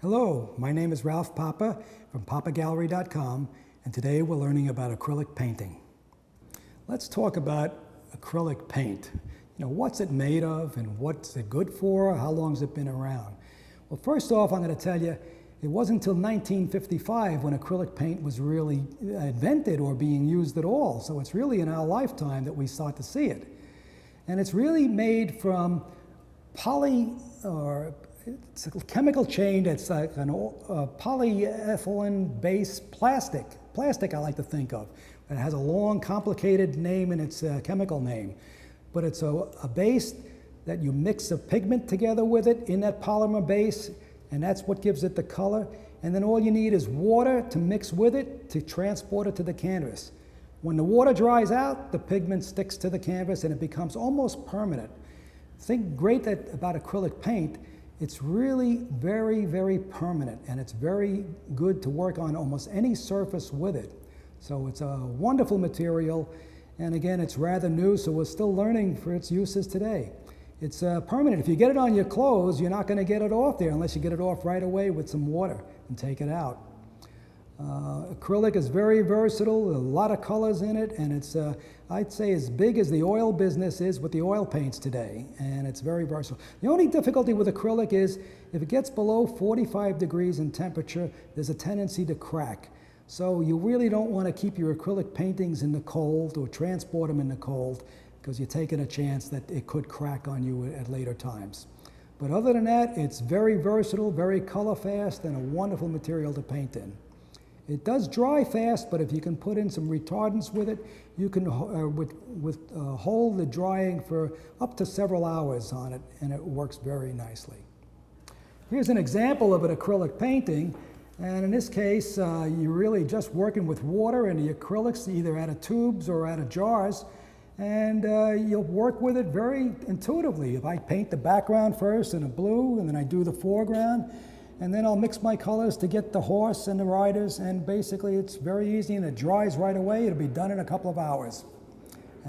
Hello, my name is Ralph Papa from papagallery.com, and today we're learning about acrylic painting. Let's talk about acrylic paint. What's it made of and what's it good for? How long has it been around? Well, first off, I'm going to tell you, it wasn't until 1955 when acrylic paint was really invented or being used at all. So it's really in our lifetime that we start to see it. And it's really made from it's a chemical chain that's like a polyethylene-based plastic. Plastic I like to think of. It has a long, complicated name in its chemical name. But it's a base that you mix a pigment together with it in that polymer base, and that's what gives it the color. And then all you need is water to mix with it to transport it to the canvas. When the water dries out, the pigment sticks to the canvas and it becomes almost permanent. The thing great about acrylic paint, it's really very, very permanent, and it's very good to work on almost any surface with it. So it's a wonderful material, and again, it's rather new, so we're still learning for its uses today. It's permanent. If you get it on your clothes, you're not going to get it off there unless you get it off right away with some water and take it out. Acrylic is very versatile, a lot of colors in it, and it's, I'd say, as big as the oil business is with the oil paints today, and it's very versatile. The only difficulty with acrylic is if it gets below 45 degrees in temperature, there's a tendency to crack. So you really don't want to keep your acrylic paintings in the cold or transport them in the cold, because you're taking a chance that it could crack on you at later times. But other than that, it's very versatile, very color fast, and a wonderful material to paint in. It does dry fast, but if you can put in some retardants with it, you can hold the drying for up to several hours on it, and it works very nicely. Here's an example of an acrylic painting, and in this case, you're really just working with water and the acrylics, either out of tubes or out of jars, and you'll work with it very intuitively. If I paint the background first in a blue, and then I do the foreground, and then I'll mix my colors to get the horse and the riders, and basically it's very easy and it dries right away. It'll be done in a couple of hours.